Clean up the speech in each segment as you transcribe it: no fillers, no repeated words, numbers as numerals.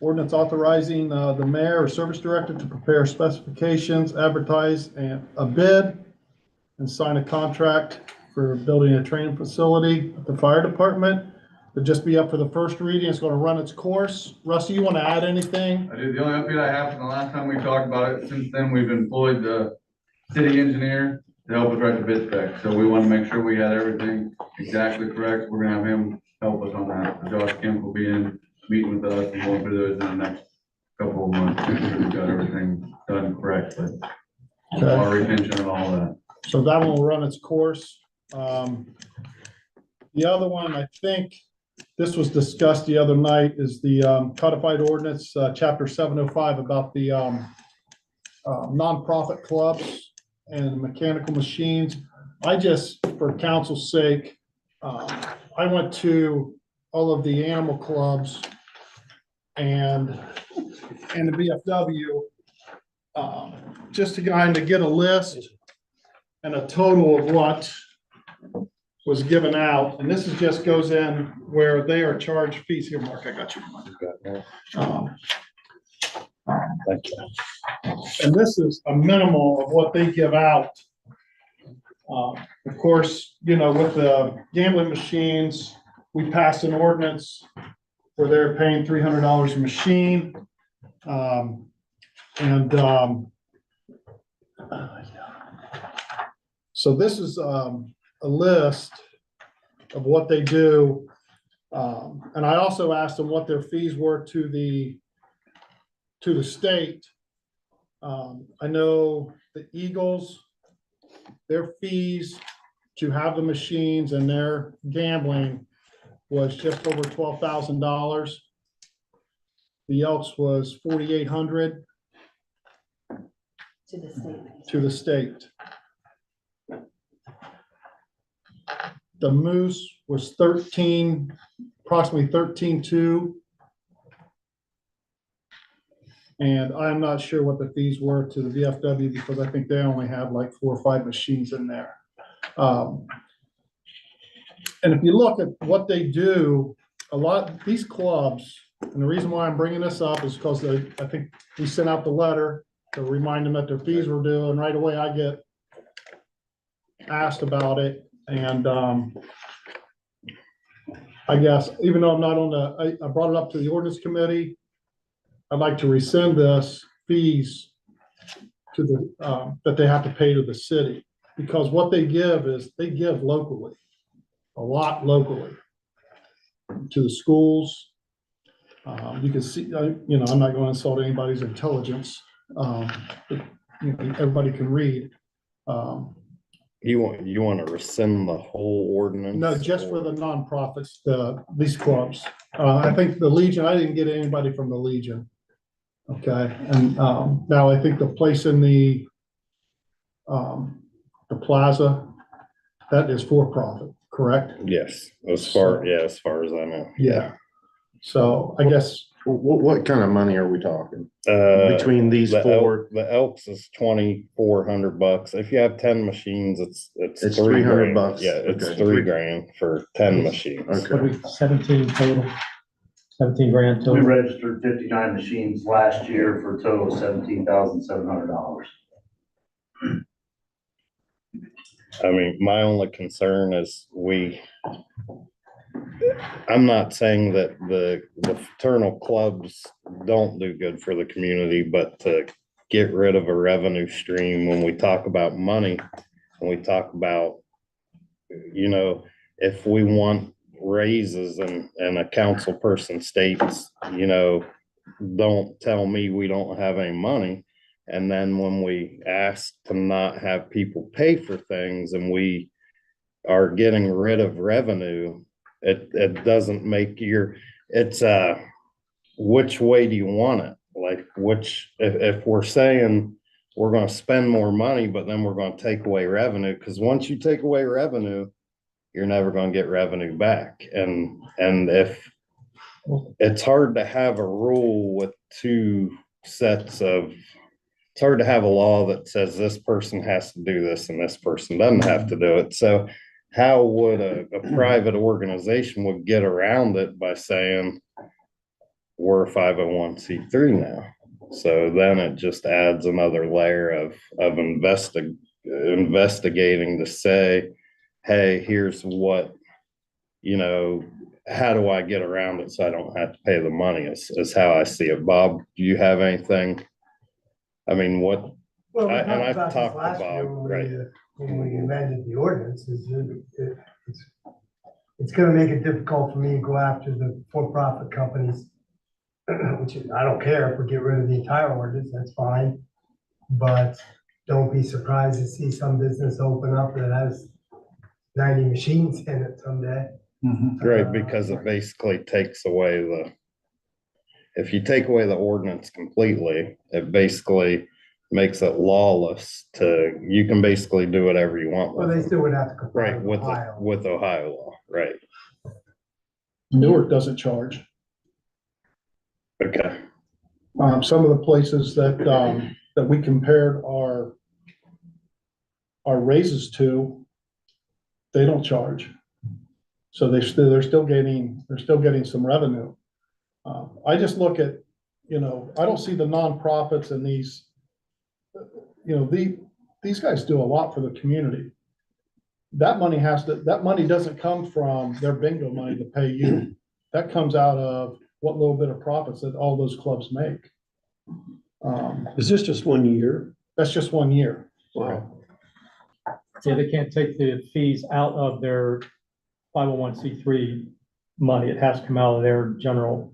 Ordinance authorizing the mayor or service director to prepare specifications, advertise a bid, and sign a contract for building a training facility at the fire department. It'll just be up for the first reading. It's going to run its course. Rusty, you want to add anything? I do. The only update I have from the last time we talked about it, since then we've employed the city engineer to help us write the bid spec. So we want to make sure we had everything exactly correct. We're gonna have him help us on that. Josh Kemp will be in, meeting with us and going through those in the next couple of months. Make sure we've got everything done correctly. Water retention and all that. So that one will run its course. The other one, I think this was discussed the other night, is the codified ordinance, chapter 705, about the nonprofit clubs and mechanical machines. I just, for council's sake, I went to all of the animal clubs and the VFW, just to kind of get a list and a total of what was given out. And this is just goes in where they are charged fees. Here, Mark, I got you. And this is a minimal of what they give out. Of course, you know, with the gambling machines, we passed an ordinance where they're paying $300 a machine. So this is a list of what they do. And I also asked them what their fees were to the state. I know the Eagles, their fees to have the machines and their gambling was just over $12,000. The Elks was $4,800 To the state. to the state. The Moose was approximately 13,200. And I'm not sure what the fees were to the VFW because I think they only have like 4 or 5 machines in there. And if you look at what they do, a lot of these clubs, and the reason why I'm bringing this up is because I think we sent out the letter to remind them that their fees were due, and right away I get asked about it. And I guess even though I'm not on I brought it up to the ordinance committee, I'd like to rescind this fees to the that they have to pay to the city, because what they give is they give locally, a lot locally to the schools. You can see, you know, I'm not going to insult anybody's intelligence. But, you know, everybody can read. You want to rescind the whole ordinance? No, just for the nonprofits, these clubs. I think the Legion, I didn't get anybody from the Legion. Okay, and now I think the place in the plaza, that is for profit, correct? Yes, as far as I know. Yeah. So I guess What kind of money are we talking? Between these four? The Elks is $2,400. If you have 10 machines, it's It's $300. Yeah, it's Okay. $3,000 for 10 machines. Okay. 17 total, 17 grand We total. registered 59 machines last year for a total of $17,700. I mean, my only concern is I'm not saying that the fraternal clubs don't do good for the community, but to get rid of a revenue stream when we talk about money, and we talk about, you know, if we want raises and a council person states, you know, don't tell me we don't have any money. And then when we ask to not have people pay for things and we are getting rid of revenue, it doesn't make it's which way do you want it? Like if we're saying we're going to spend more money, but then we're going to take away revenue, because once you take away revenue, you're never going to get revenue back. And if it's hard to have a rule with two sets of, it's hard to have a law that says this person has to do this and this person doesn't have to do it. So how would a private organization would get around it by saying, we're a 501c3 now. So then it just adds another layer of investigating to say, hey, here's what, you know, how do I get around it so I don't have to pay the money is how I see it. Bob, do you have anything? I mean, what, Well, we and I've talked talked about to this last year Bob, when right. when we amended the ordinance, it's gonna make it difficult for me to go after the for-profit companies, which I don't care if we get rid of the entire ordinance, that's fine. But don't be surprised to see some business open up that has 90 machines in it someday. Right, because it basically takes away if you take away the ordinance completely, it basically makes it lawless you can basically do whatever you want Well, with they them. still would have to comply Right, with Ohio. with Ohio law, right, Newark doesn't charge. okay, Some of the places that we compared our raises to, they don't charge. So they're still getting some revenue. I just look at, you know, I don't see the nonprofits and these, you know, these guys do a lot for the community. That money doesn't come from their bingo money to pay you. That comes out of what little bit of profits that all those clubs make. Is this just 1 year? That's just 1 year. Wow. Yeah, they can't take the fees out of their 501c3 money. It has to come out of their general.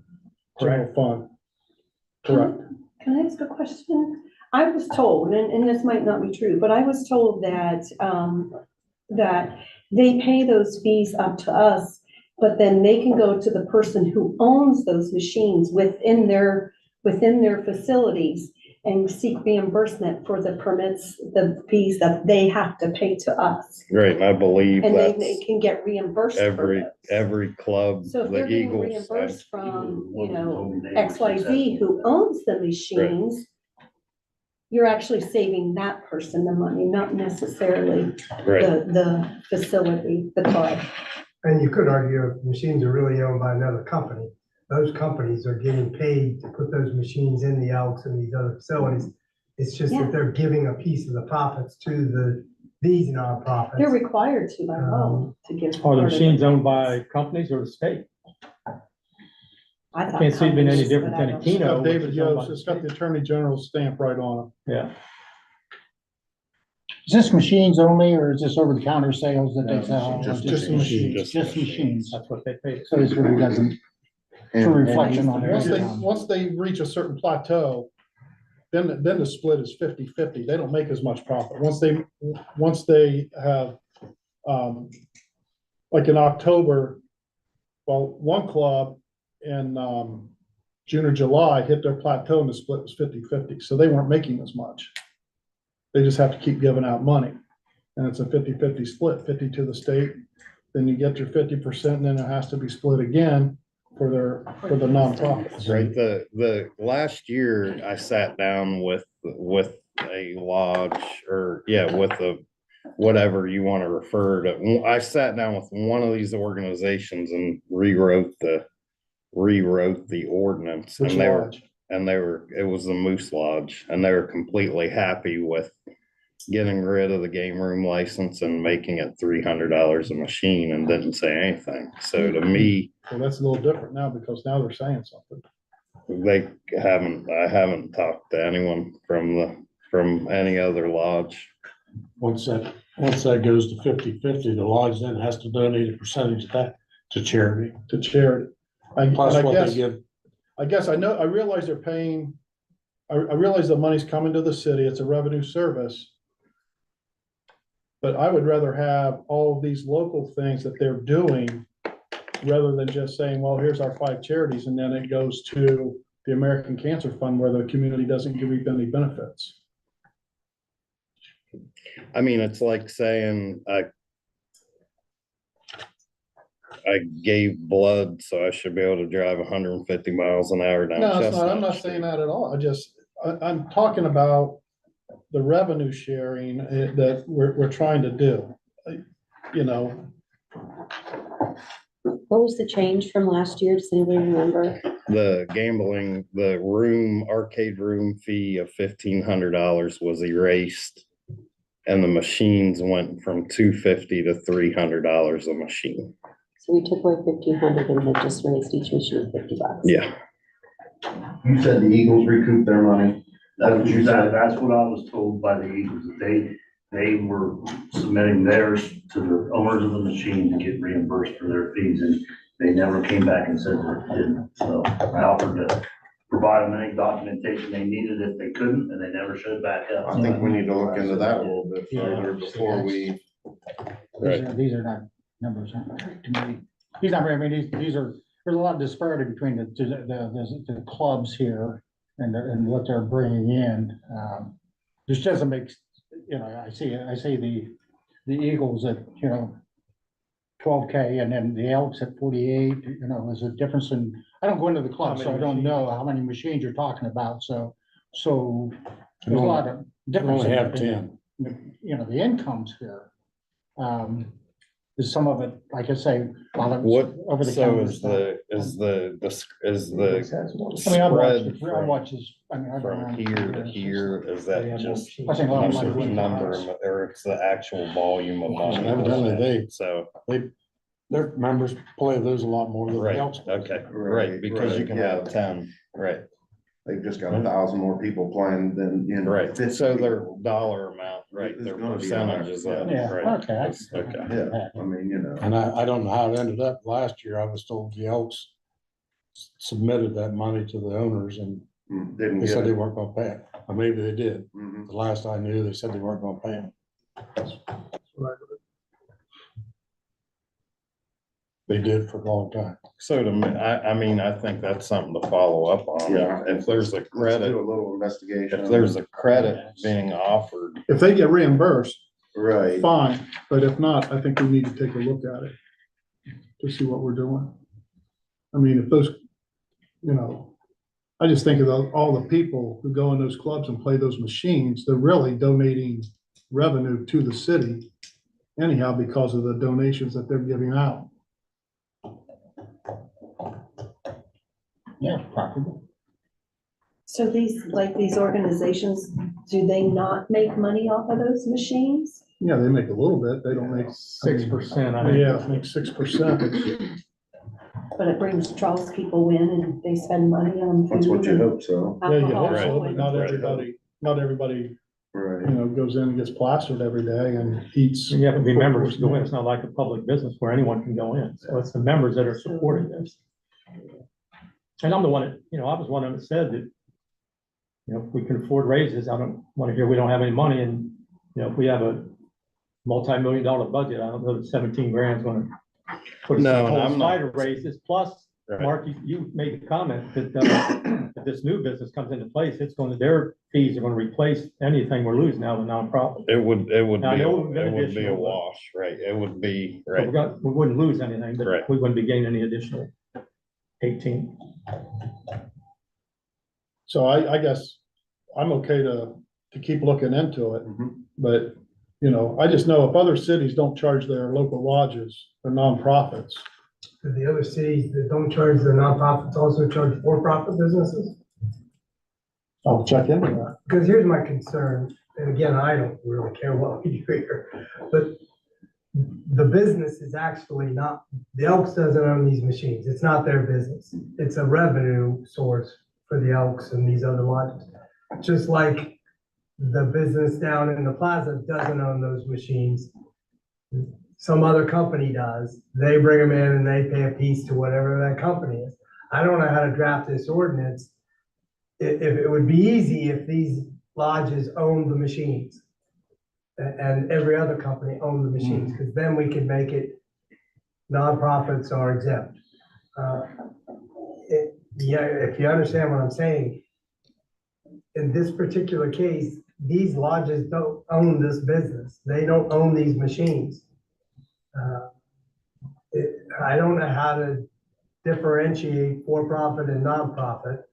General fund. Correct. Can I ask a question? I was told, and this might not be true, but I was told that, that they pay those fees up to us, but then they can go to the person who owns those machines within their facilities and seek reimbursement for the permits, the fees that they have to pay to us. right, and I believe And they that's can get reimbursed for those. every club, So if the they're getting Eagles. reimbursed from, you know, XYZ who owns the machines, you're actually saving that person the money, not necessarily Right, the facility, the club. And you could argue if machines are really owned by another company, those companies are getting paid to put those machines in the Elks and these other facilities. It's just Yeah. that they're giving a piece of the profits to these nonprofits. They're required to by law to give. Are the part of machines owned profits. by companies or the state? I thought Can't see it being any companies, different but I than a don't- It's Keno. got David which is owned by Yost, the it's got the state. Attorney General's stamp right on Yeah, Is this machines only, or is this over the counter sales that they sell? Just Just machines. Just machines. that's what they pay. So this really doesn't, And- for reflection on it. it. Once they reach a certain plateau, then the split is 50-50. They don't make as much profit. Once they have, like in October, well, one club in, June or July hit their plateau and the split was 50-50. So they weren't making as much. They just have to keep giving out money. And it's a 50-50 split, 50 to the state. Then you get your 50%, and then it has to be split again for the nonprofits. right, the last year I sat down with a lodge or, yeah, with whatever you want to refer to. I sat down with one of these organizations and rewrote the ordinance. Which And lodge? it was the Moose Lodge, and they were completely happy with getting rid of the game room license and making it $300 a machine and didn't say anything. So to me, Well, that's a little different now because now they're saying something. I haven't talked to anyone from any other lodge. Once that goes to 50-50, the lodge then has to donate a percentage of that to charity. To charity. Plus what they give. I realize they're paying, I realize the money's coming to the city, it's a revenue service. But I would rather have all of these local things that they're doing rather than just saying, well, here's our 5 charities, and then it goes to the American Cancer Fund where the community doesn't give any benefits. I mean, it's like saying I gave blood, so I should be able to drive 150 miles an hour down No, it's Chestnut not, I'm not Street. saying that at all. I'm talking about the revenue sharing that we're trying to do. You know, What was the change from last year? Does anybody remember? the gambling, the arcade room fee of $1,500 was erased. And the machines went from $250 to $300 a machine. So we took away 1,500 and had just raised each machine $50. Yeah, You said the Eagles recoup their money. That's what you said, that's what I was told by the Eagles, that they were submitting theirs to the owners of the machine to get reimbursed for their fees, and they never came back and said they didn't. So I offered to provide them any documentation they needed if they couldn't, and they never showed back up. I think we need to look into that a little bit further before we. These are not numbers, to me. These not, I mean, these are, there's a lot of disparity between the clubs here and what they're bringing in. This doesn't make, I see the Eagles at, 12K and then the Elks at 48, there's a difference in, I don't go into the club, so I don't know how many machines you're talking about, so there's a lot of difference. Only have in, 10. The incomes here. Is some of it, like I say, a lot of it's what, over the so counter is stuff. the I spread I watch this, I mean, I've been from around here to years. here, is that just I think a lot of money wins. number, or it's the actual volume of money? Evidently So, their members play those a lot more than the right, Elks. okay, right, because you can have 10, right, They've just got 1,000 more people playing than, right, 50 so their people. dollar amount, right, It's their gonna be percentage higher. is up, Yeah, right? okay. That's- Okay, Yeah, I mean, And I don't know how it ended up. Last year, I was told the Elks submitted that money to the owners and didn't they get said they it. weren't gonna pay it. Or maybe they did. Mhm. The last I knew, they said they weren't gonna pay it. They did for a long time. so to me, I mean, I think that's something to follow up on. Yeah. If there's a Let's credit, do a little investigation. if there's a credit being offered, If they get reimbursed, Right. fine, but if not, I think we need to take a look at it to see what we're doing. I mean, if those, I just think of all the people who go in those clubs and play those machines, they're really donating revenue to the city anyhow because of the donations that they're giving out. Yeah, probably. So these organizations, do they not make money off of those machines? Yeah, they make a little bit, they don't make. 6%, I think. Yeah, I think 6%. But it draws people in and they spend money on food. That's what you and hope so. Yeah, you hope alcohol so, but and- not everybody, Right. goes in and gets plastered every day and eats. You have to be members to go in. It's not like a public business where anyone can go in. So it's the members that are supporting this. And I'm the one that, I was one of them that said that, if we can afford raises, I don't want to hear we don't have any money. And, if we have a multi-million-dollar budget, I don't know that 17 grand is going to put us No, in and total I'm not- spider raises. Plus, Right. Mark, you made the comment that if this new business comes into place, their fees are going to replace anything we're losing out of the nonprofit. it would be, I know we've been it would be a additional, but- wash, right? It would be, So right, we wouldn't lose anything, but Right. we wouldn't be gaining any additional 18. So I guess I'm okay to keep looking into it, Mhm. but, I just know if other cities don't charge their local lodges, their nonprofits. Do the other cities that don't charge their nonprofits also charge for-profit businesses? I'll check into that. Because here's my concern, and again, I don't really care what we do here, but the business is actually not, the Elks doesn't own these machines. It's not their business. It's a revenue source for the Elks and these other lodges. Just like the business down in the plaza doesn't own those machines. Some other company does. They bring them in and they pay a piece to whatever that company is. I don't know how to draft this ordinance. If it would be easy if these lodges owned the machines and every other company owned the machines, because then we could make it nonprofits are exempt. Yeah, if you understand what I'm saying, in this particular case, these lodges don't own this business. They don't own these machines. I don't know how to differentiate for-profit and nonprofit.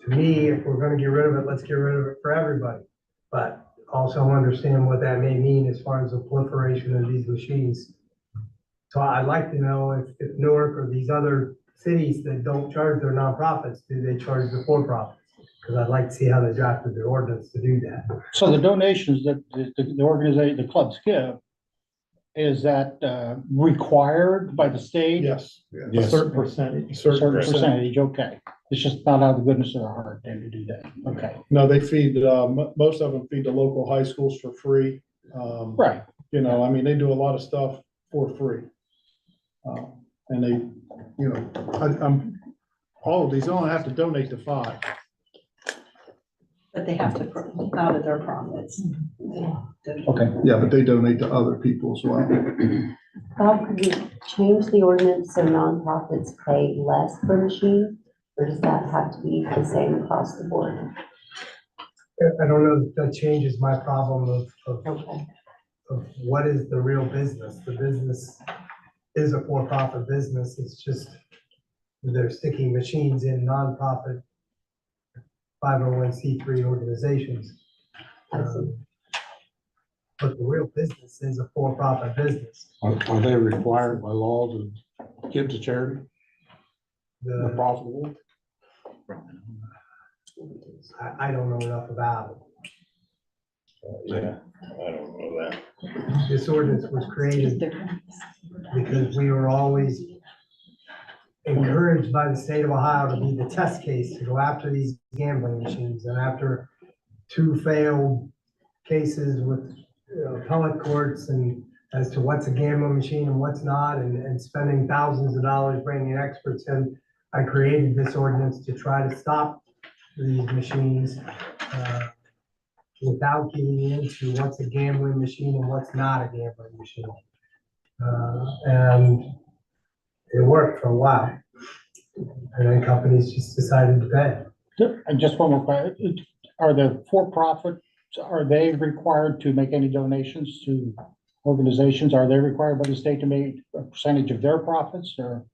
To me, if we're gonna get rid of it, let's get rid of it for everybody. But also understand what that may mean as far as the proliferation of these machines. So I'd like to know if Newark or these other cities that don't charge their nonprofits, do they charge the for-profits? Because I'd like to see how they drafted their ordinance to do that. So the donations that the organization, the clubs give, is that required by the state? Yes. A certain percentage. A A certain certain percent. percentage, okay. It's just not out of the goodness of their heart then to do that, okay. No, they feed, most of them feed the local high schools for free. Right, You know, I mean, they do a lot of stuff for free. And they, you know, all of these, only have to donate to 5. But they have to, out of their profits. okay. Yeah, but they donate to other people as well. Bob, could we change the ordinance so nonprofits pay less per machine? Or does that have to be the same across the board? I don't know if that changes my problem Okay. of what is the real business. The business is a for-profit business. It's just they're sticking machines in nonprofit 501c3 organizations. But the real business is a for-profit business. Are they required by law to give to charity, the The, profitable? I don't know enough about it. Yeah, I don't know that. This ordinance was created because we were always encouraged by the state of Ohio to be the test case, to go after these gambling machines. And after 2 failed cases with appellate courts and as to what's a gambling machine and what's not, and spending thousands of dollars bringing experts in, I created this ordinance to try to stop these machines without getting into what's a gambling machine and what's not a gambling machine. And it worked for a while. And then companies just decided to pay. And just one more question, are the for-profit, are they required to make any donations to organizations? Are they required by the state to make a percentage of their profits, or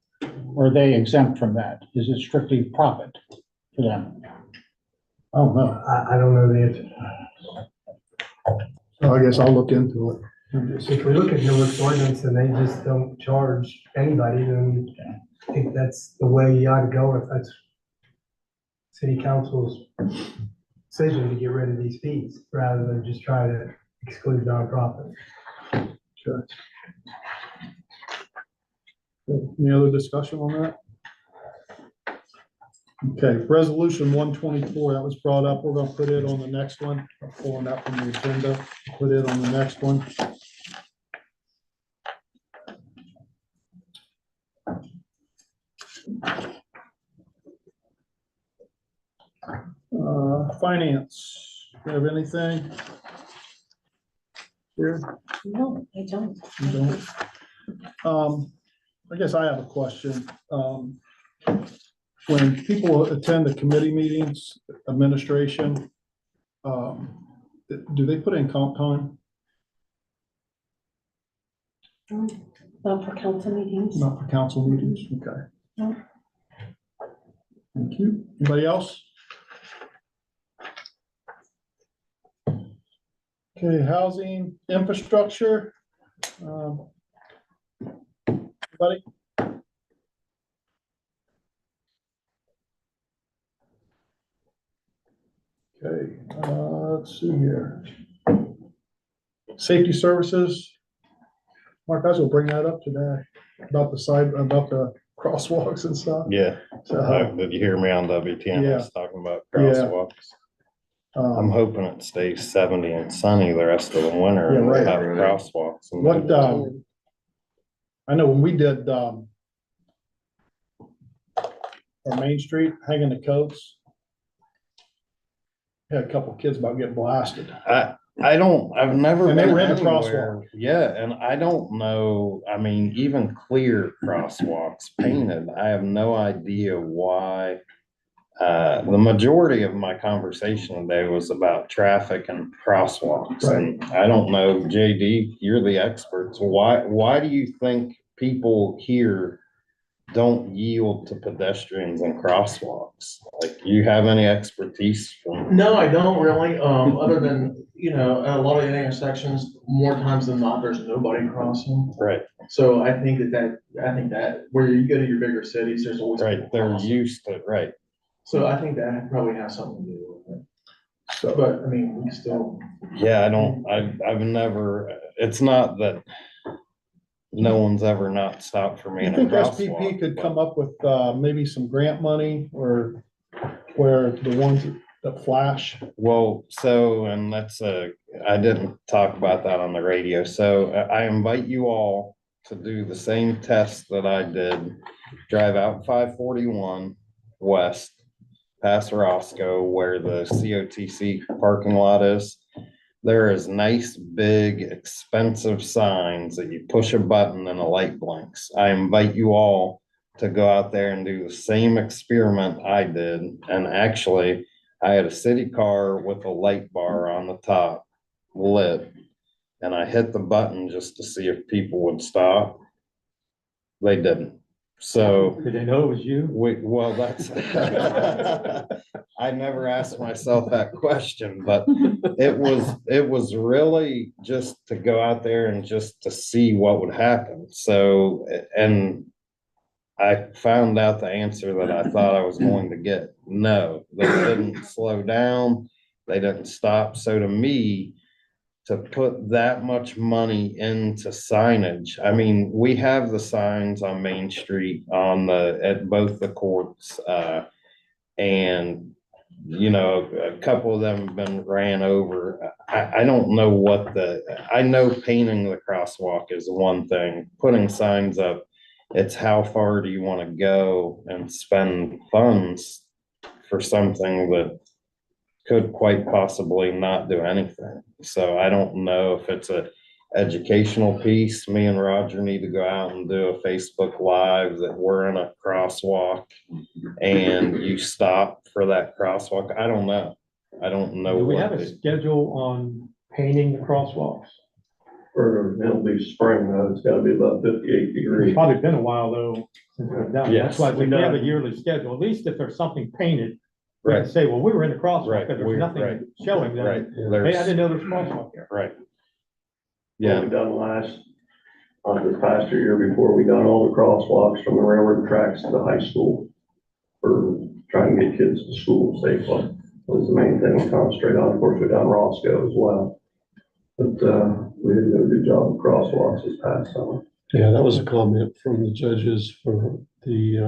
are they exempt from that? Is it strictly profit for them? I don't know. I don't know the answer. So I guess I'll look into it. If we look at Newark's ordinance and they just don't charge anybody, then I think that's the way you ought to go if that's city council's decision to get rid of these fees, rather than just try to exclude nonprofits. Sure. Any other discussion on that? Okay, resolution 124, that was brought up. We're gonna put it on the next one. I'm pulling that from the agenda, put it on the next one. Finance, you have anything? Here? No, I don't. You don't? I guess I have a question. When people attend the committee meetings, administration, do they put in comp time? Not for council meetings. Not for council meetings, okay. No. Thank you. Anybody else? Okay, housing, infrastructure. Anybody? Okay, let's see here. Safety services. Mark, I was gonna bring that up today, about the crosswalks and stuff. Yeah, So, did you hear me on WTN? I was talking about Yeah. crosswalks. I'm hoping it stays 70 and sunny the rest of the winter Yeah, and we'll right. have crosswalks. and What, I know when we did, our Main Street, hanging the coats. Had a couple kids about getting blasted. I've never And they been were in the anywhere. Yeah, and I don't know, I mean, even clear crosswalks painted, I have no idea why. The majority of my conversation today was about traffic and crosswalks. And I don't know, JD, you're the experts. Why do you think people here don't yield to pedestrians and crosswalks? Like, you have any expertise from? No, I don't really, other than, you know, at a lot of the intersections, more times than not, there's nobody crossing. Right, So I think that where you go to your bigger cities, there's always. right, people they're crossing. used to, right. So I think that probably has something to do with it. So, But I mean, we can still, Yeah, I've never, it's not that no one's ever not stopped for me you in a think crosswalk. SPP could but- come up with, maybe some grant money or where the ones that flash? Well, so, and I didn't talk about that on the radio, so I invite you all to do the same test that I did. Drive out 541 west, past Roscoe, where the COTC parking lot is. There is nice, big, expensive signs that you push a button and a light blinks. I invite you all to go out there and do the same experiment I did. And actually, I had a city car with a light bar on the top lit. And I hit the button just to see if people would stop. They didn't. So Did they know it was you? well, that's, I never asked myself that question, but it was really just to go out there and just to see what would happen. So, and I found out the answer that I thought I was going to get. No, they didn't slow down. They didn't stop. So to me, to put that much money into signage, I mean, we have the signs on Main Street at both the courts. And, you know, a couple of them have been ran over. I don't know I know painting the crosswalk is one thing, putting signs up. It's how far do you want to go and spend funds for something that could quite possibly not do anything. So I don't know if it's a educational piece. Me and Roger need to go out and do a Facebook Live that we're in a crosswalk and you stop for that crosswalk. I don't know. I don't know. Do we what have a schedule on painting the crosswalks? Or it'll be spring though, it's gotta be about 58 It's degrees. probably been a while though, since we've done it. Yes. That's why I think we have a yearly schedule, at least if there's something painted. We can Right, say, well, we were in the crosswalk, Right, but we're- there's right, nothing showing right. that. Hey, I There's, didn't know there's a crosswalk here. right. What Yeah, we done this past year before, we done all the crosswalks from the railroad tracks to the high school for trying to get kids to school safely. Was the main thing we concentrated on. Of course, we done Roscoe as well. But, we didn't do a good job of crosswalks this past summer. Yeah, that was a comment from the judges for the,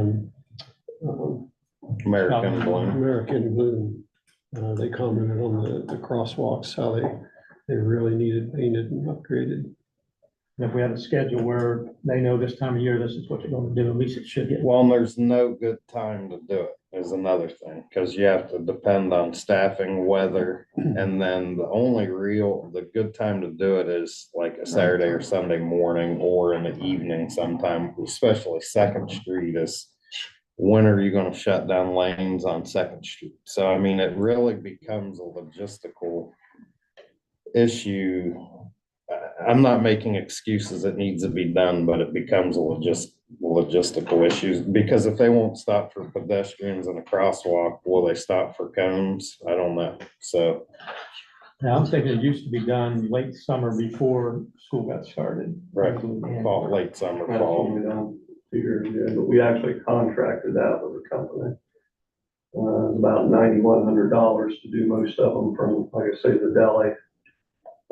American Bloom. American Bloom. They commented on the crosswalks, how they really needed painted and upgraded. And if we have a schedule where they know this time of year, this is what they're gonna do, at least it should get. Well, and there's no good time to do it is another thing, because you have to depend on staffing, weather, and then the good time to do it is like a Saturday or Sunday morning or in the evening sometime, especially Second Street is, when are you gonna shut down lanes on Second Street? So, I mean, it really becomes a logistical issue. I'm not making excuses, it needs to be done, but it becomes a logistical issues, because if they won't stop for pedestrians in a crosswalk, will they stop for cones? I don't know, so. Now, I'm thinking it used to be done late summer before school got started. Right, And fall, late summer, That's what fall. we done 2 years ago, but we actually contracted out with a company. About $9,100 to do most of them from, like I say, the deli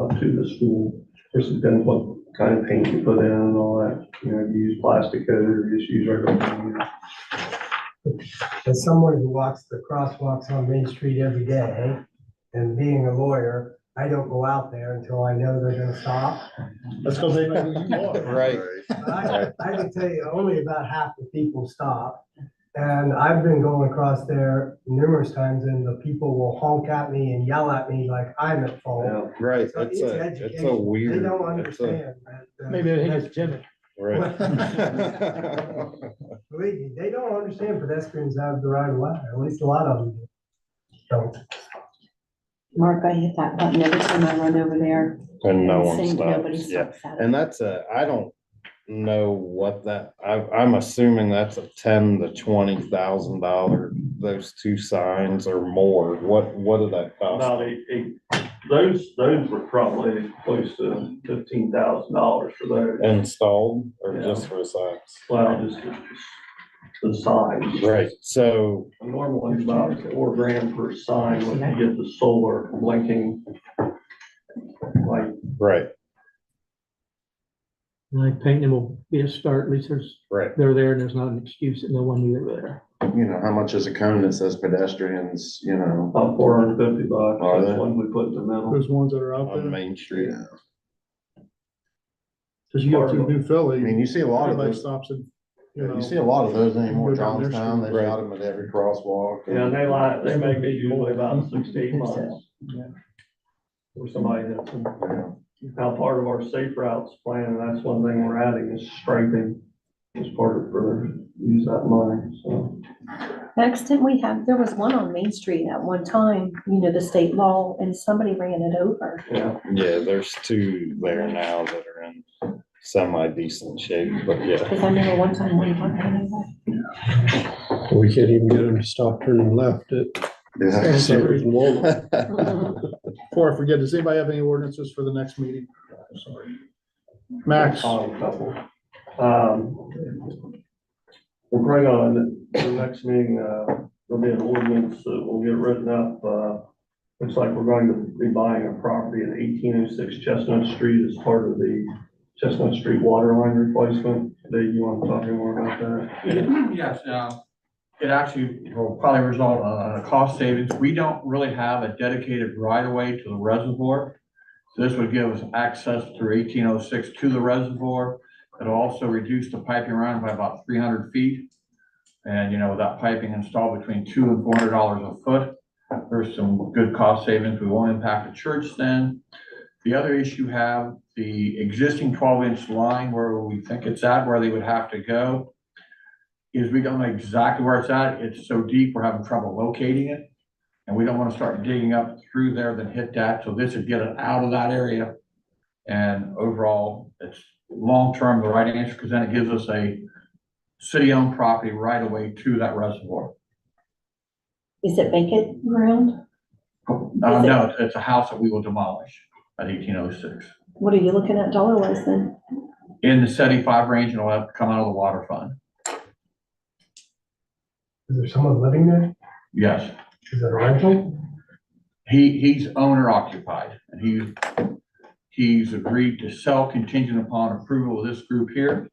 up to the school. Of course, it depends what kind of paint you put in and all that. You know, if you use plastic coat or just use regular paint. As someone who walks the crosswalks on Main Street every day, and being a lawyer, I don't go out there until I know they're gonna stop. That's because they know who you are. Right, But I can tell you, only about half the people stop. And I've been going across there numerous times, and the people will honk at me and yell at me like I'm at fault. Yeah. right, So it's a education. weird. They don't it's a- understand that. Maybe they think it's Jimmy. Right. Believe me, they don't understand pedestrians have the right of way, at least a lot of them don't. Mark, I hit that button every time I run over there. And no one Saying nobody stops, yeah. stops at it. And I don't know what I'm assuming that's a $10,000 to $20,000, those two signs or more. What did that cost? About those were probably close to $15,000 for those. Installed or Yeah. just for the signs? Well, just the signs. Right, so, A normal one's about $4,000 per sign when you get the solar blinking. Like, right, Like painting will be a start, at least right. they're there and there's not an excuse that no one knew they were there. You know, how much is a cone that says pedestrians, you know? about $450, Are that's they? one we put in the middle. Those ones that are out On there, Main Street. cause you go through New I Philly, mean, you see a lot of everybody those, stops and, you know. you see a lot of those anymore, Go down their Johnstown, they've street. got them at every crosswalk. Yeah, they make it usually about 6 to 8 months. Yeah. For somebody hits them. Yeah. Now, part of our safe routes plan, and that's one thing we're adding is striping as part of, for use that money, so. Next time we have, there was one on Main Street at one time, you know, the state law, and somebody ran it over. Yeah, Yeah, there's two there now that are in semi-decent shape, but yeah. Cause I remember one time one ran over. We can't even get them to stop turning left at Yeah. Sears and Walmart. Before I forget, does anybody have any ordinances for the next meeting? Sorry. Max, a couple. We're probably gonna, the next meeting, there'll be an ordinance that will get written up, looks like we're going to be buying a property at 1806 Chestnut Street as part of the Chestnut Street water line replacement. Dave, you want to talk any more about that? Yes, it actually will probably result in a cost savings. We don't really have a dedicated right of way to the reservoir. So this would give us access through 1806 to the reservoir. It'll also reduce the piping around by about 300 feet. And, you know, with that piping installed between $200 and $400 a foot, there's some good cost savings. We won't impact the church then. The other issue have the existing 12-inch line where we think it's at, where they would have to go, is we don't know exactly where it's at. It's so deep, we're having trouble locating it. And we don't want to start digging up through there, then hit that. So this would get it out of that area. And overall, it's long-term the right answer, because then it gives us a city-owned property right away to that reservoir. Is it vacant ground? No, it's a house that we will demolish at 1806. What are you looking at dollar-wise then? In the 75 range, and it'll have to come out of the water fund. Is there someone living there? Yes, Is it a rental? he's owner occupied, and he's agreed to sell contingent upon approval of this group here.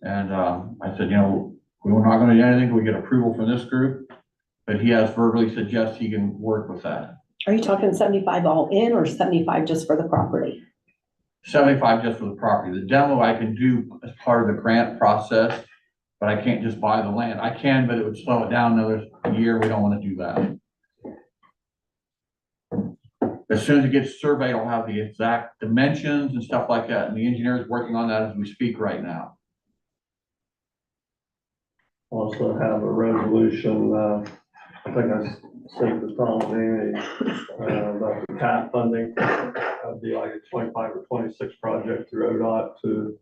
And I said, you know, we're not gonna do anything till we get approval from this group, but he has verbally suggested he can work with that. Are you talking 75 all in or 75 just for the property? 75 just for the property. The demo I can do as part of the grant process, but I can't just buy the land. I can, but it would slow it down another year. We don't want to do that. As soon as it gets surveyed, I'll have the exact dimensions and stuff like that. And the engineer is working on that as we speak right now. Also have a resolution, I think I sent the Tom and Amy, about the TAP funding. That'd be like a 25 or 26 project through ODOT to,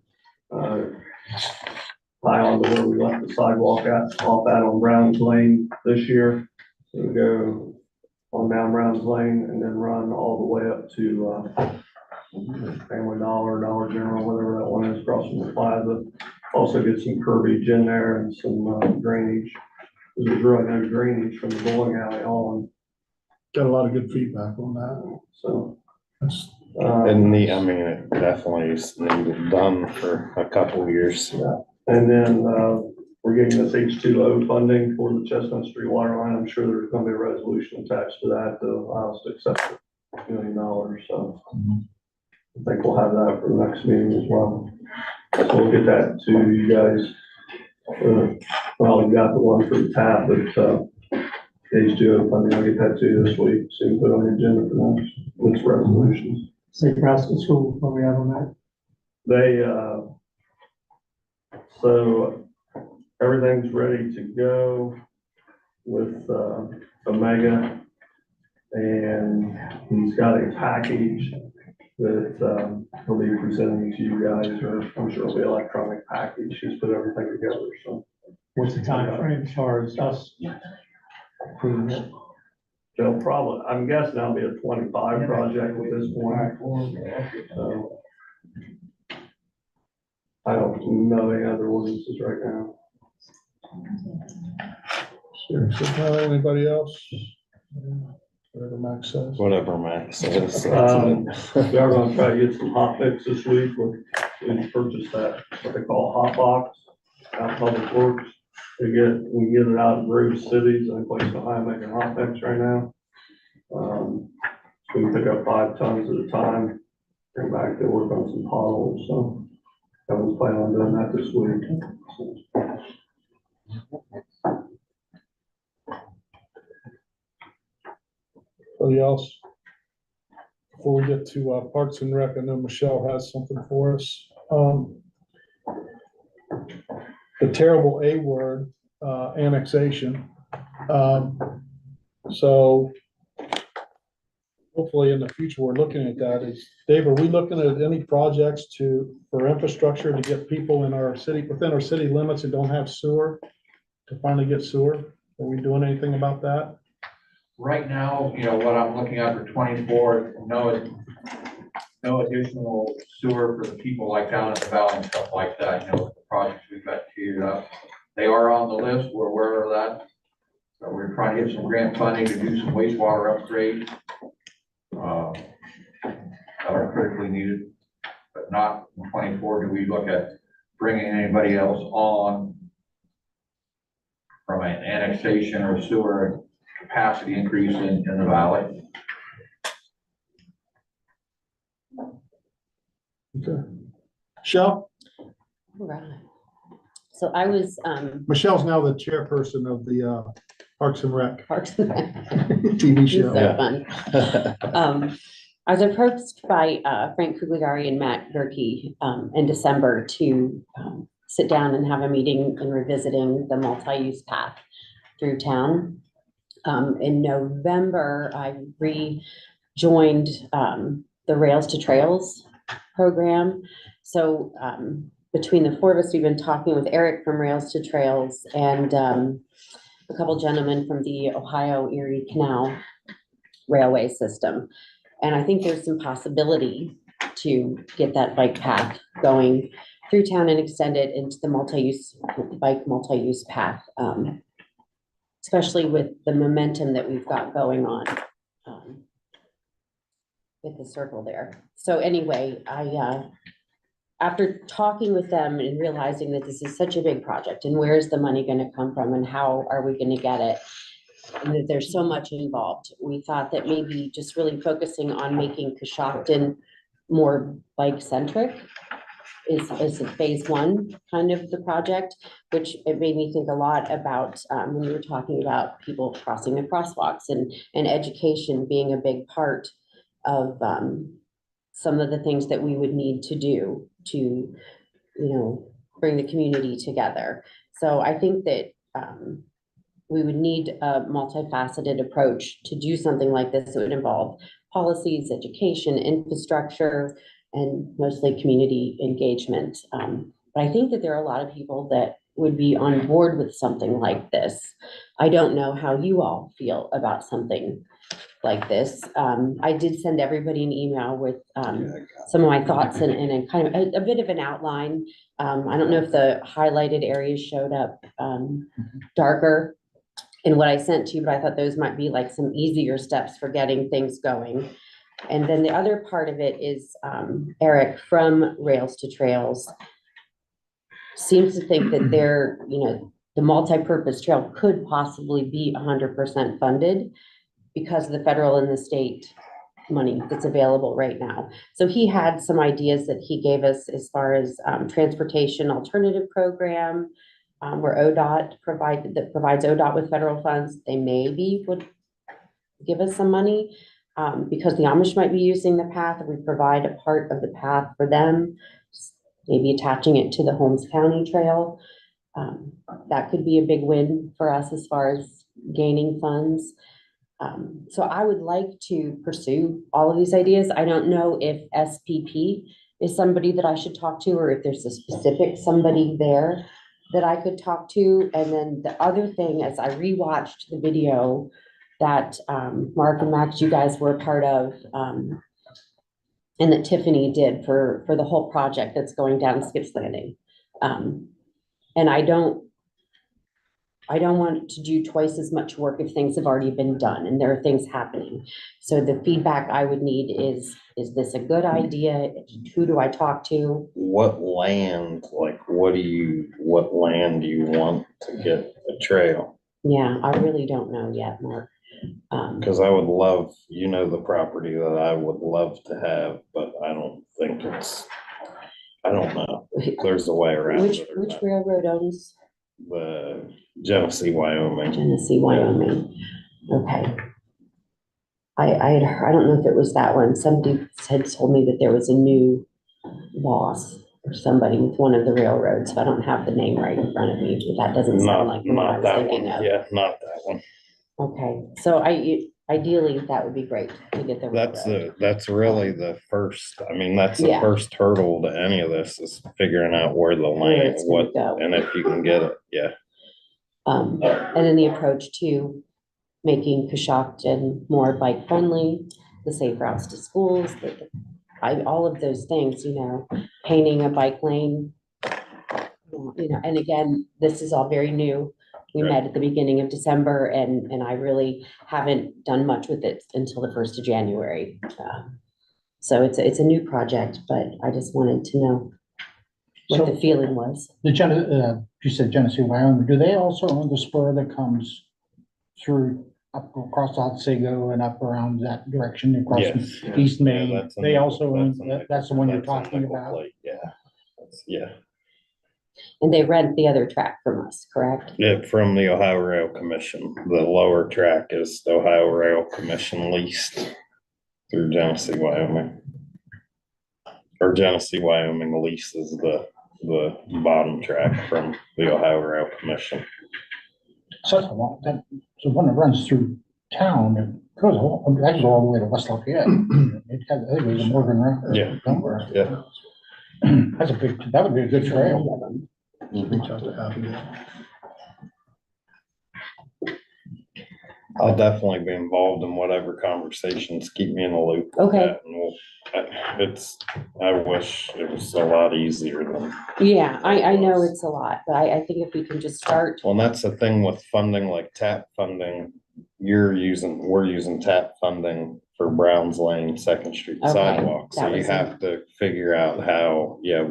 tie on to where we left the sidewalk off that on Brown's Lane this year. So we go on down Brown's Lane and then run all the way up to, Family Dollar, Dollar General, whatever that one is, across from the plaza. Also get some curbage in there and some drainage. There's really no drainage from the bowling alley on, got a lot of good feedback on that. so. That's, And I mean, it definitely is needed done for a couple of years. And then, we're getting this H2O funding for the Chestnut Street water line. I'm sure there's gonna be a resolution attached to that to allow us to accept $1 million, so. I think we'll have that for the next meeting as well. So we'll get that to you guys. Well, we got the one for the TAP, but, H2O funding, I'll get that to you this week, so you can put it on the agenda for next, with resolutions. Safe routes to school, what we have on that? They, so everything's ready to go with, Omega. And he's got a package that, he'll be presenting to you guys, or I'm sure it'll be electronic package. He's put everything together, so. What's the time frame as far as us approving it? they'll probably, I'm guessing that'll be a 25 project at this point. So I don't know any other ordinances right now. Sure. So, anybody else? Whatever Max says. Whatever Max says. We are gonna try to get some hot mix this week. We purchased that, what they call a hot box out of Public Works. We get it out in Grove Cities, and place behind making hot mix right now. We can pick up 5 tons at a time, bring back to work on some potholes, so I was planning on doing that this week. Anybody else? Before we get to Parks and Rec, I know Michelle has something for us. The terrible A word, annexation. So hopefully in the future, we're looking at that. Dave, are we looking at any projects for infrastructure to get people in our city, within our city limits that don't have sewer, to finally get sewer? Are we doing anything about that? Right now, what I'm looking at for 24, no additional sewer for the people like down at the valley and stuff like that, the projects we've got teed up. They are on the list, we're aware of that. So we're trying to get some grant funding to do some wastewater upgrades. That are critically needed, but not in 24 do we look at bringing anybody else on from an annexation or sewer capacity increase in the valley. Okay. Michelle? Right. So I was, Michelle's now the chairperson of the Parks and Rec Parks and Rec. TV show. So fun. I was approached by Frank Kugliari and Matt Gerke in December to sit down and have a meeting and revisiting the multi-use path through town. In November, I rejoined the Rails to Trails program. So between the 4 of us, we've been talking with Eric from Rails to Trails and a couple gentlemen from the Ohio Erie Canal Railway System. And I think there's some possibility to get that bike path going through town and extend it into the multi-use path, especially with the momentum that we've got going on with the circle there. So anyway, after talking with them and realizing that this is such a big project and where's the money going to come from and how are we going to get it, and that there's so much involved, we thought that maybe just really focusing on making Coshocton more bike centric is a phase 1 kind of the project, which it made me think a lot about when we were talking about people crossing the crosswalks and education being a big part of some of the things that we would need to do to, bring the community together. So I think that we would need a multifaceted approach to do something like this. It would involve policies, education, infrastructure, and mostly community engagement. But I think that there are a lot of people that would be on board with something like this. I don't know how you all feel about something like this. I did send everybody an email with some of my thoughts and kind of a bit of an outline. I don't know if the highlighted areas showed up darker in what I sent to you, but I thought those might be like some easier steps for getting things going. And then the other part of it is Eric from Rails to Trails seems to think that the multi-purpose trail could possibly be 100% funded because of the federal and the state money that's available right now. So he had some ideas that he gave us as far as transportation alternative program, where ODOT provides ODOT with federal funds. They maybe would give us some money because the Amish might be using the path. We provide a part of the path for them, maybe attaching it to the Holmes County Trail. That could be a big win for us as far as gaining funds. So I would like to pursue all of these ideas. I don't know if SPP is somebody that I should talk to, or if there's a specific somebody there that I could talk to. And then the other thing, as I rewatched the video that, Mark and Max, you guys were a part of, and that Tiffany did for the whole project that's going down Skip's Landing. And I don't want to do twice as much work if things have already been done and there are things happening. So the feedback I would need is this a good idea? Who do I talk to? What land, like, what land do you want to get a trail? Yeah, I really don't know yet, Mark. Cause I would love, the property that I would love to have, but I don't know. if There's a way around Which it. or not. railroad owns The Genesee, Wyoming. Genesee, Wyoming? Okay. I don't know if it was that one. Somebody had told me that there was a new boss or somebody with one of the railroads. So I don't have the name right in front of me, but that doesn't sound like the one I Not was that thinking one. of. Yeah, not that one. Okay, so ideally, that would be great to get the railroad. That's really the first, that's the Yeah. first hurdle to any of this is figuring out where the Where land, it's gonna go. and if you can get it, yeah. And then the approach to making Coshocton more bike friendly, the safe routes to schools, all of those things, painting a bike lane. And again, this is all very new. We Right. met at the beginning of December and I really haven't done much with it until the 1st of January. So it's a new project, but I just wanted to know what the feeling was. You said Genesee, Wyoming, do they also own the spur that comes through up across Otsego and up around that direction across Yes. from East Yeah, Main? that's a They nickel- also own, a that's the one you're nickel- talking nickel about? plate, Yeah. Yeah. And they rent the other track from us, correct? Yeah, from the Ohio Rail Commission. The lower track is the Ohio Rail Commission leased through Genesee, Wyoming. Or Genesee, Wyoming leases the bottom track from the Ohio Rail Commission. So that's a long, so when it runs through town, it goes, that goes all the way to West Lafayette. It has, I think it was a Morgan Road. Yeah. Somewhere. Yeah. That would be a good trail. Reach out to Abby. I'll definitely be involved in whatever conversations, keep me in the loop. with Okay. that, and I wish it was a lot easier than. Yeah, I know it's a lot, but I think if we can just start. Well, and that's the thing with funding, like TAP funding, we're using TAP funding for Browns Lane, Second Street Okay, sidewalk. So that you was have to figure out how, Okay,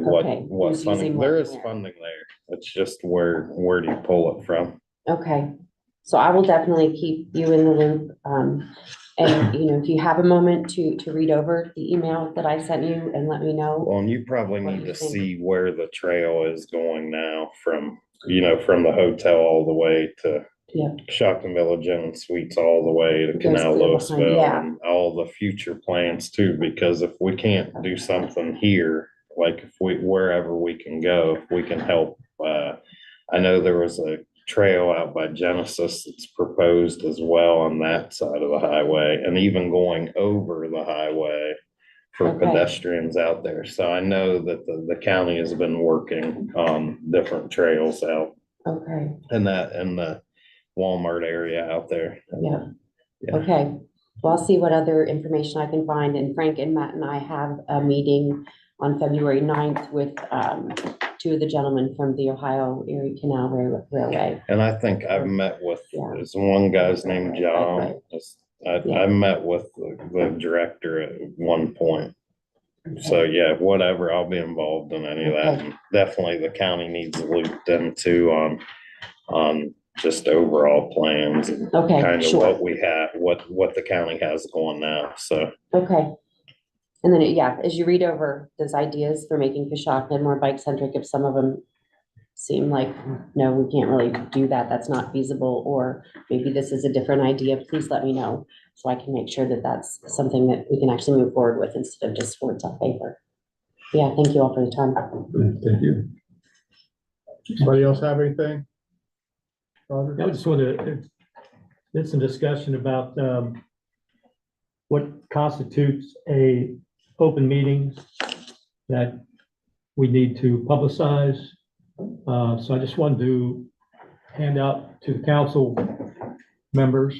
what who's funding, using there what is where. funding there. It's just where do you pull it from? Okay, so I will definitely keep you in the loop. And if you have a moment to read over the email that I sent you and let me know. Well, and you probably What do need you to think? see where the trail is going now from the hotel all the way to Yeah. Coshocton Village Inn and Suites all the way to It goes Canal clear behind, Louisville yeah. and all the future plans too, because if we can't do something here, like wherever we can go, if we can help, I know there was a trail out by Genesis that's proposed as well on that side of the highway and even going over the highway for Okay. pedestrians out there. So I know that the county has been working on different trails out Okay, in the Walmart area out there. yeah. Yeah. Okay, well, I'll see what other information I can find, and Frank and Matt and I have a meeting on February 9th with two of the gentlemen from the Ohio Erie Canal Railway. And I think I've met with, Yeah. there's one guy's named John. Yeah. I met with the director at one point. So yeah, whatever, I'll be involved in any of that. Okay. And definitely the county needs looped into on just overall plans and Okay, kind of sure. what we have, what the county has going now, so. Okay. And then, as you read over those ideas for making Coshocton more bike centric, if some of them seem like, no, we can't really do that, that's not feasible, or maybe this is a different idea, please let me know so I can make sure that that's something that we can actually move forward with instead of just words on paper. Yeah, thank you all for the time. Thank you. Anybody else have anything? Roger? I just want to, there's some discussion about what constitutes a open meeting that we need to publicize. So I just wanted to hand out to the council members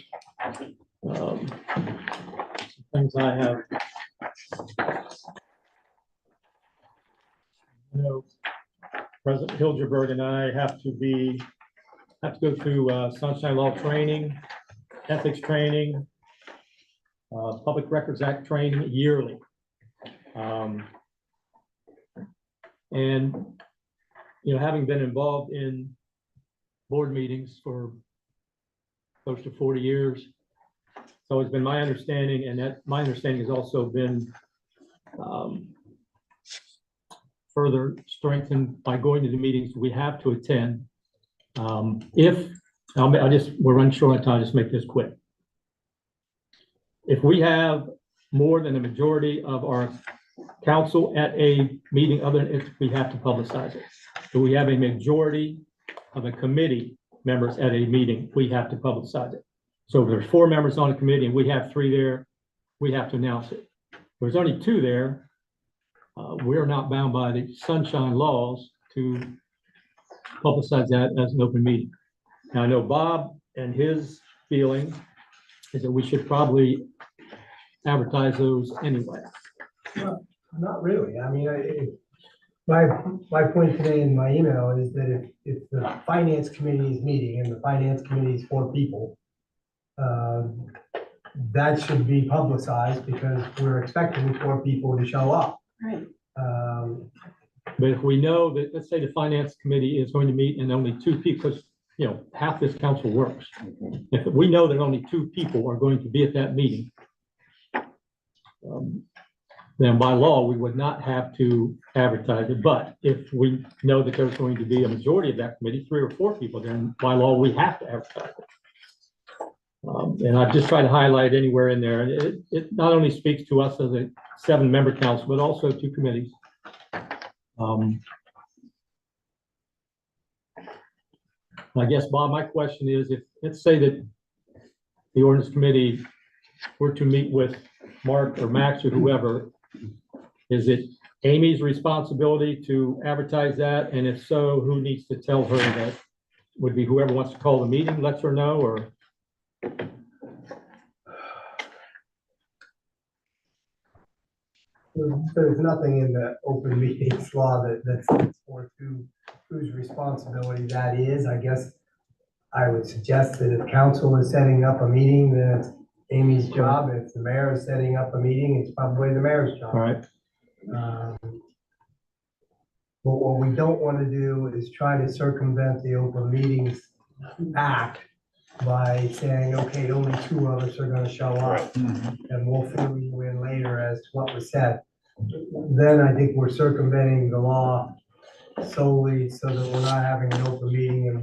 Things I have. You know, President Hilgerberg and I have to go through Sunshine Law training, ethics training, Public Records Act training yearly. And, you know, having been involved in board meetings for close to 40 years, it's always been my understanding, and that my understanding has also been further strengthened by going to the meetings we have to attend. We're running short on time, just make this quick. If we have more than a majority of our council at a meeting, other than if we have to publicize it. If we have a majority of a committee members at a meeting, we have to publicize it. So if there's 4 members on a committee and we have 3 there, we have to announce it. If there's only 2 there, we're not bound by the sunshine laws to publicize that as an open meeting. Now, I know Bob and his feeling is that we should probably advertise those anyway. Not really. I mean, my point today in my email is that if the finance committee is meeting and the finance committee is 4 people, that should be publicized because we're expecting 4 people to show up. Right. But if we know that, let's say the finance committee is going to meet and only 2 people, because, you know, half this council works. If we know that only 2 people are going to be at that meeting, then by law, we would not have to advertise it. But if we know that there's going to be a majority of that committee, 3 or 4 people, then by law, we have to advertise it. And I've just tried to highlight anywhere in there. And it not only speaks to us as a 7-member council, but also to committees. I guess, Bob, my question is, if, let's say that the ordinance committee were to meet with Mark or Max or whoever, is it Amy's responsibility to advertise that? And if so, who needs to tell her that? Would be whoever wants to call the meeting, lets her know, or? There's nothing in the open meetings law that sets forth whose responsibility that is. I guess I would suggest that if council is setting up a meeting, then it's Amy's job. If the mayor is setting up a meeting, it's probably the mayor's job. All right. But what we don't want to do is try to circumvent the Open Meetings Act by saying, okay, only 2 of us are going to show up, and we'll fill you in later as to what was said. Then I think we're circumventing the law solely so that we're not having an open meeting, and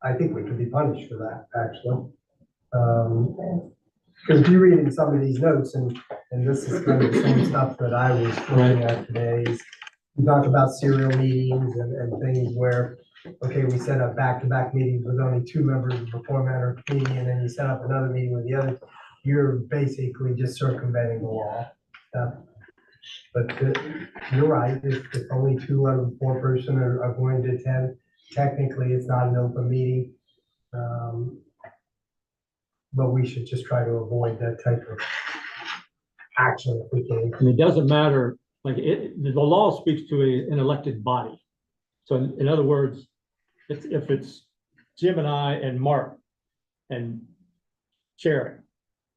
I think we could be punished for that, actually. Because if you read in some of these notes, and this is kind of the same stuff that I was looking at today, is you talk about serial meetings and things where, okay, we set up back-to-back meetings with only 2 members of the 4-member committee, and then you set up another meeting with the other. You're basically just circumventing the law. But you're right, if only 2 out of the 4 person are going to attend, technically it's not an open meeting. But we should just try to avoid that type of action if we can. And it doesn't matter, like the law speaks to an elected body. So in other words, if it's Jim and I and Mark and Sharon,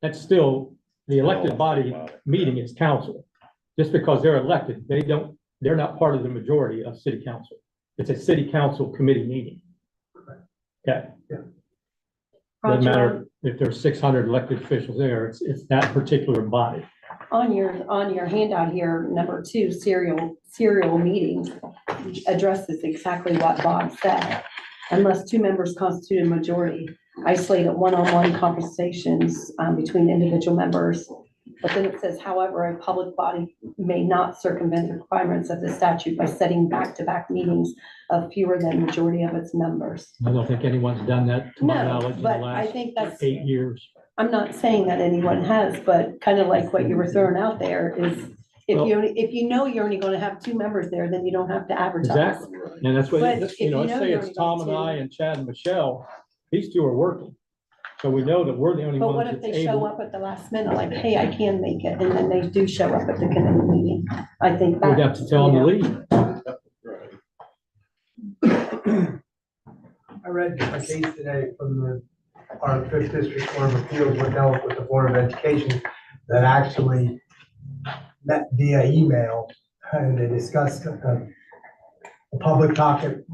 that's still the elected body meeting is council. Just because they're elected, they're not part of the majority of city council. It's a city council committee meeting. Okay. Yeah. Doesn't matter if there's 600 elected officials there, it's that particular body. On your handout here, number 2, serial meetings addresses exactly what Bob said. Unless 2 members constitute a majority, isolated one-on-one conversations between individual members. But then it says, however, a public body may not circumvent the requirements of the statute by setting back-to-back meetings of fewer than majority of its members. I don't think anyone's done that to my knowledge in the But I last think that's, 8 years. I'm not saying that anyone has, but kind of like what you were throwing out there is, if you know you're only going to have 2 members there, then you don't have to advertise. Exactly. And that's what, But if you know, you let's know say you're it's only Tom and going I to- and Chad and Michelle, these 2 are working. So we know that we're the only But what ones if that's they show able. up at the last minute, like, hey, I can make it, and then they do show up at the committee meeting? I think that. We'd have to tell them to you know, leave. I read a case today from our Fifth District Court of Appeals with dealt with the Board of Education that actually met via email, and they discussed a public topic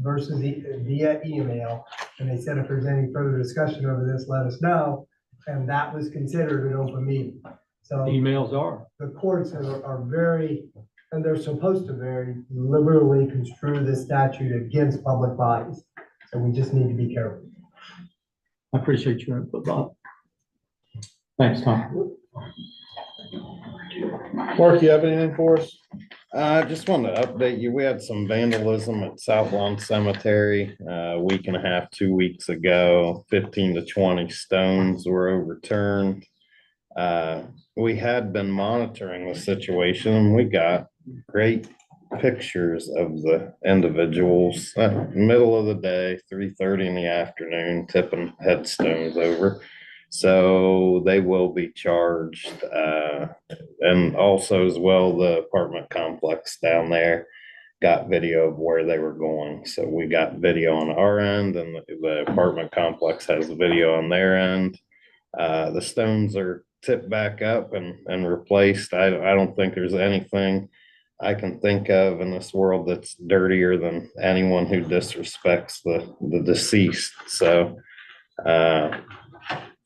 versus via email. And they said if there's any further discussion over this, let us know. And that was considered an open meeting. So Emails are. the courts are very, and they're supposed to very liberally construe this statute against public bodies. So we just need to be careful. I appreciate your input, Bob. Thanks, Tom. Mark, you have anything for us? I just wanted to update you. We had some vandalism at South Lawn Cemetery, a week and a half, 2 weeks ago. 15 to 20 stones were overturned. We had been monitoring the situation and we got great pictures of the individuals, middle of the day, 3:30 in the afternoon, tipping headstones over. So they will be charged, and also as well, the apartment complex down there got video of where they were going. So we got video on our end and the apartment complex has video on their end. The stones are tipped back up and replaced. I don't think there's anything I can think of in this world that's dirtier than anyone who disrespects the deceased. So,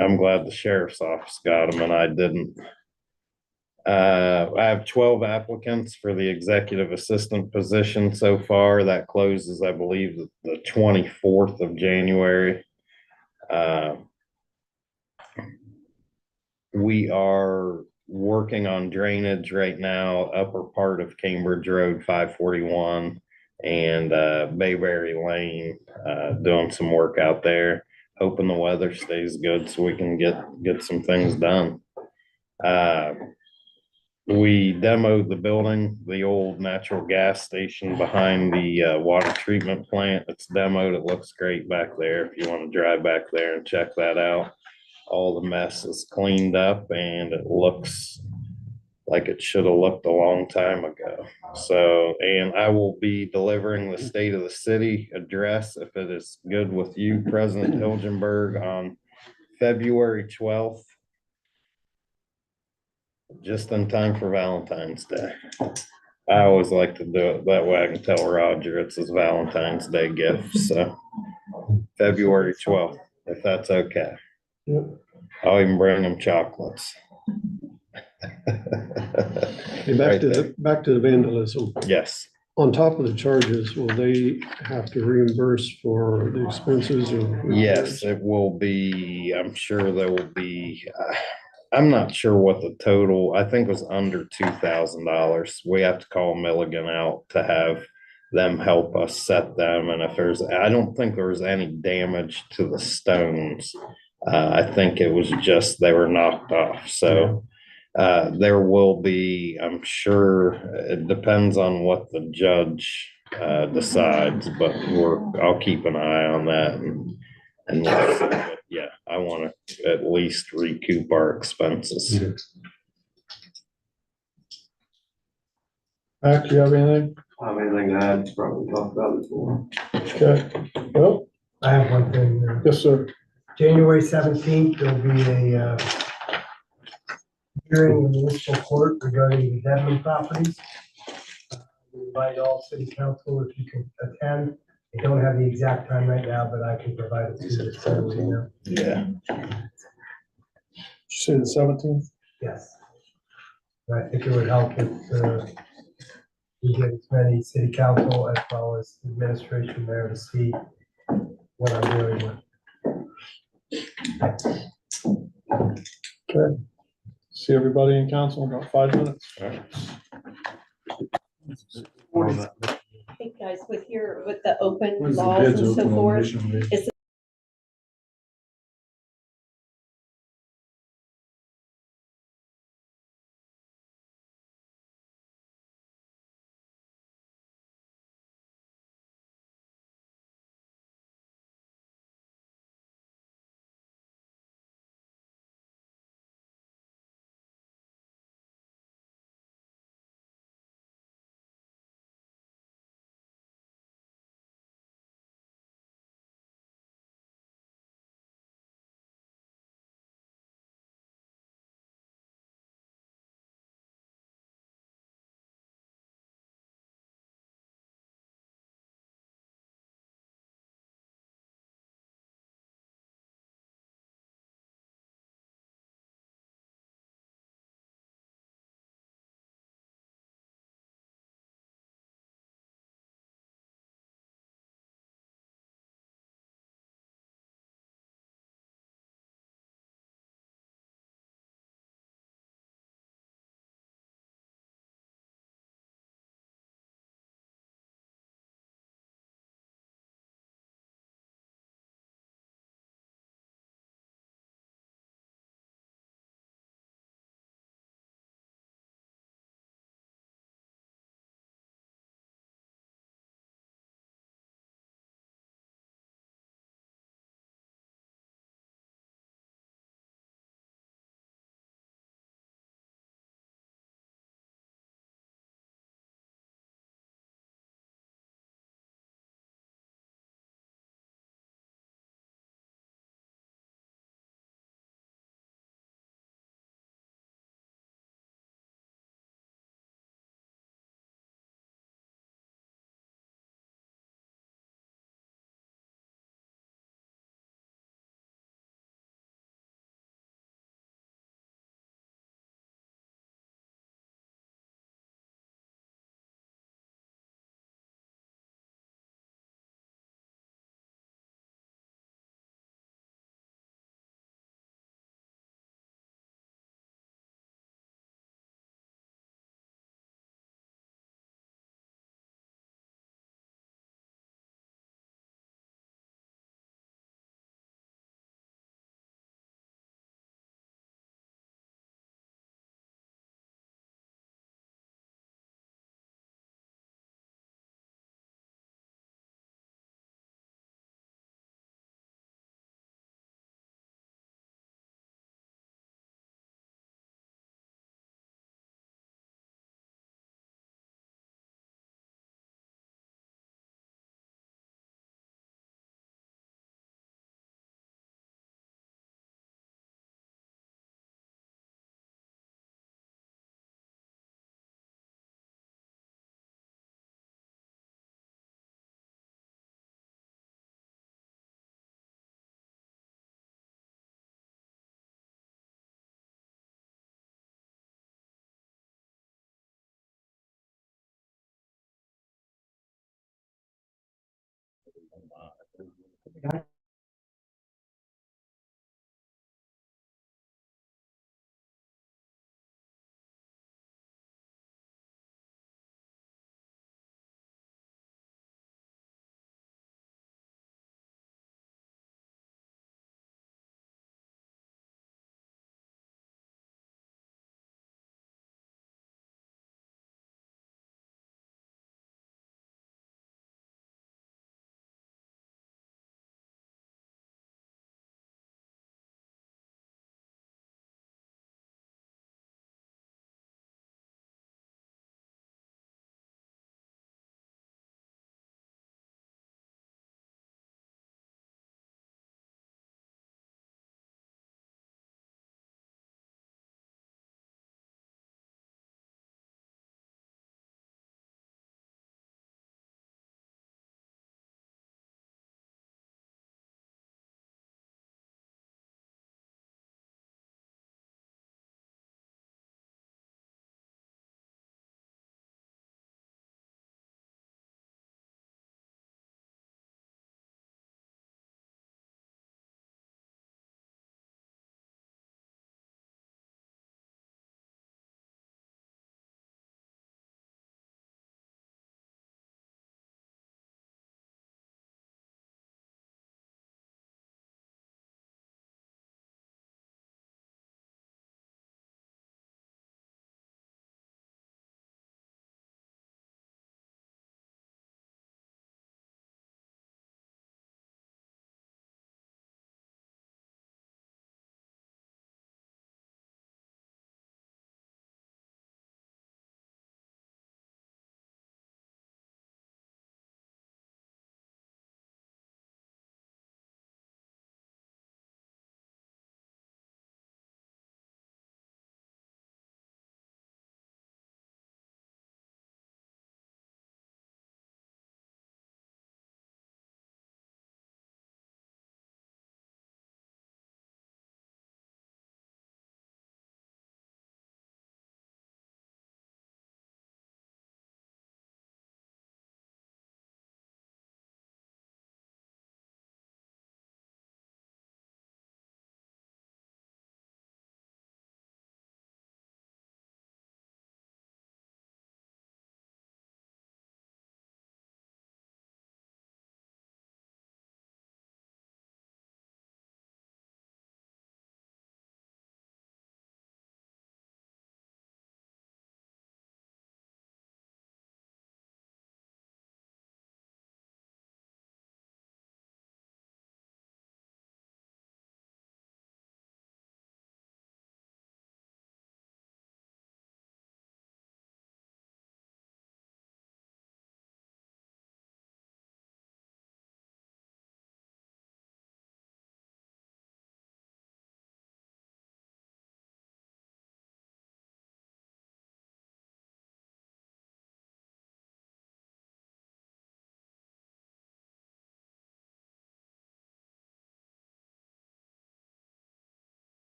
I'm glad the sheriff's office got them and I didn't. I have 12 applicants for the executive assistant position so far. That closes, I believe, the 24th of January. We are working on drainage right now, upper part of Cambridge Road 541 and Bayberry Lane, doing some work out there. Hoping the weather stays good so we can get some things done. We demoed the building, the old natural gas station behind the water treatment plant. It's demoed. It looks great back there. If you want to drive back there and check that out, all the mess is cleaned up and it looks like it should have looked a long time ago. So, and I will be delivering the state of the city address, if it is good with you, President Hilgenberg, on February 12th, just in time for Valentine's Day. I always like to do it that way. I can tell Roger it's his Valentine's Day gift. So February 12th, if that's okay. Yep. I'll even bring him chocolates. Hey, back to the vandalism. Yes. On top of the charges, will they have to reimburse for the expenses or? Yes, it will be, I'm sure there will be, I'm not sure what the total, I think it was under $2,000. We have to call Milligan out to have them help us set them. And if I don't think there was any damage to the stones. I think it was just, they were knocked off. So there will be, I'm sure, it depends on what the judge decides, but I'll keep an eye on that and we'll see. But yeah, I want to at least recoup our expenses. Max, you have anything? I have anything to add, probably talked about it before. Okay. Well, I have one thing. yes, sir. January 17th, there'll be a hearing in municipal court regarding the Dedman properties. We invite all city council if you can attend. I don't have the exact time right now, but I can provide it to you. So you know. Yeah. Did you say the 17th? Yes. And I think it would help if we get as many city council as well as administration there to see what I'm dealing with. Okay. See everybody in council in about 5 minutes. Hey, guys, with the open When's the laws bids and so open on forth, Mission Day? is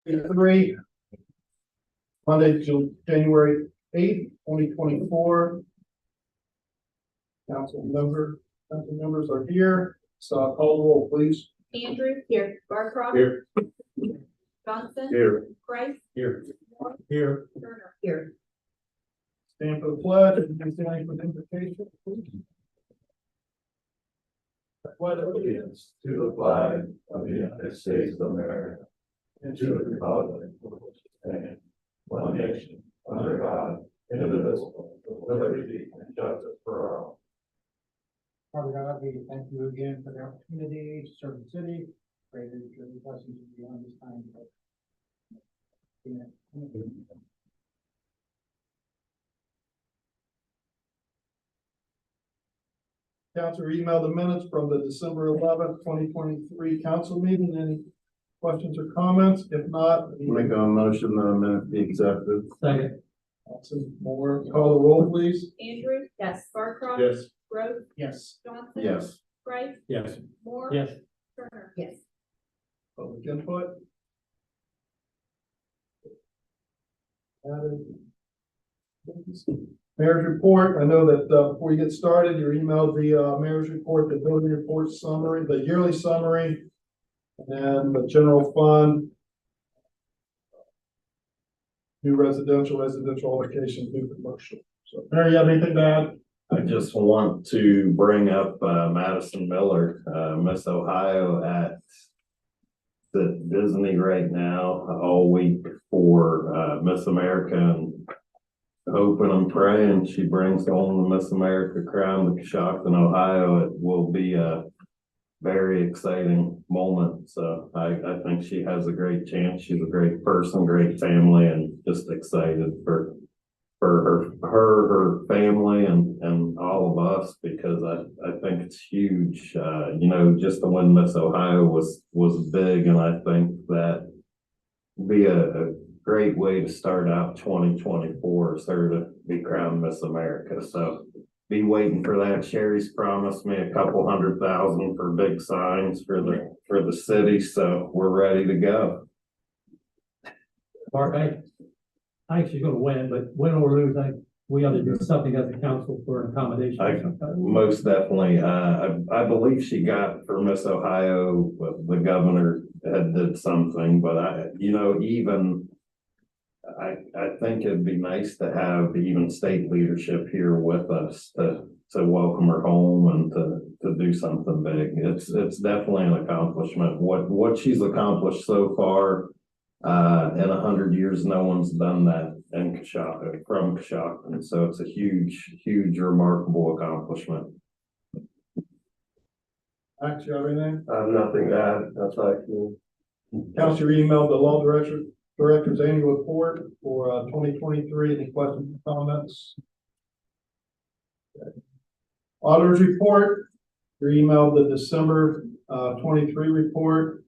Three, Monday, January 8th, 2024. Council members are here, so I'll call the roll, please. Andrew. Here. Barcroft. Here. Johnson. Here. Price. Here. Moore. Here. Turner. Here. Stand for the pledge and stand for the invocation. Pledge allegiance To the flag of the United States of America and to the republic for which it stands, one nation, under God, indivisible, with liberty and justice for all. Father God, we thank you again for the opportunity to serve the city. Pray that your blessings will be on this time. Amen. Council email the minutes from the December 11th, 2023 council meeting. Any questions or comments? If not, Make a motion, the minute be accepted. Second. Councilman Moore, call the roll, please. Andrew. Yes. Barcroft. Yes. Gross. Yes. Johnson. Yes. Price. Yes. Moore. Yes. Turner. Yes. Public input. Added. Mayor's report. I know that before you get started, you emailed the mayor's report, the building report summary, the yearly summary, and the general fund. New residential allocation, new commercial. So, Mayor, you have anything to add? I just want to bring up Madison Miller, Miss Ohio at the Disney right now all week for Miss America, and hoping and praying she brings home the Miss America crown to Coshocton, Ohio. It will be a very exciting moment. So I think she has a great chance. She's a great person, great family, and just excited for her family and all of us, because I think it's huge. Just to win Miss Ohio was big, and I think that be a great way to start out 2024 is her to be crowned Miss America. So be waiting for that. Sherry's promised me a couple $100,000 for big signs for the city, so we're ready to go. Mark, I think she's gonna win, but win or lose, we ought to do something as a council for an accommodation. Most definitely. I believe she got for Miss Ohio, the governor had did something, but I think it'd be nice to have even state leadership here with us to welcome her home and to do something big. It's definitely an accomplishment. What she's accomplished so far, in 100 years, no one's done that in Coshocton, from Coshocton. So it's a huge, remarkable accomplishment. Max, you have anything? Nothing to add, that's like. Council emailed the law director's annual report for 2023. Any questions or comments? Auditor's report. You emailed the December 23 report.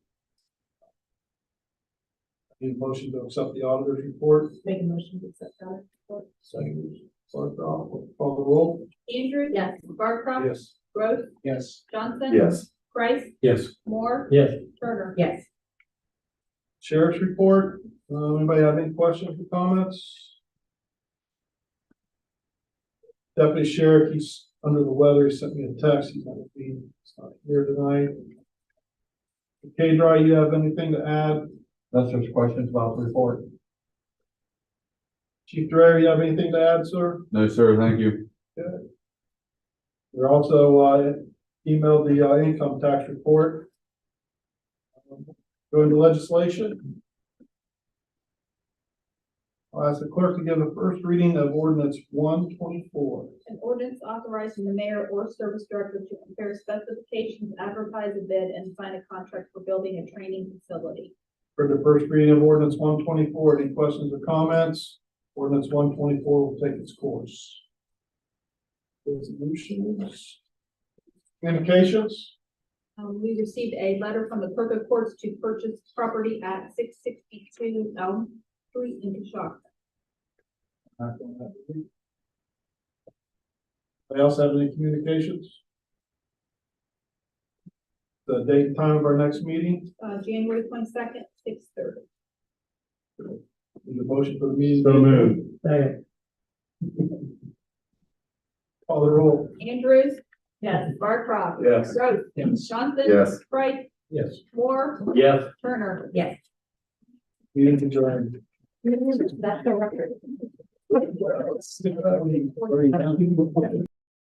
Need a motion to accept the auditor's report. Make a motion to accept that report. Second, call the roll. Andrew. Yes. Barcroft. Yes. Gross. Yes. Johnson. Yes. Price. Yes. Moore. Yes. Turner. Yes. Sheriff's report. Anybody have any questions or comments? Deputy Sheriff, he's under the weather. He sent me a text. He's not here tonight. K-Dry, you have anything to add? Unless there's questions about the report. Chief Dreyer, you have anything to add, sir? No, sir, thank you. Good. We're also emailed the income tax report. Going to legislation. I'll ask the clerk to give the first reading of ordinance 124. An ordinance authorizing the mayor or service director to compare specifications, advertise a bid, and sign a contract for building a training facility. For the first reading of ordinance 124, any questions or comments? Ordinance 124 will take its course. Resolutions. Communications. We received a letter from the clerk of courts to purchase property at 662 Elm Street in Coshocton. Anybody else have any communications? The date and time of our next meeting? January 22nd, 6:30. Is the motion for the meeting? So moved. Call the roll. Andrews. Yes. Barcroft. Yes. Rhodes. Johnson. Yes. Bright. Yes. Moore. Yes. Turner. Yes. Meeting adjourned. That's the record.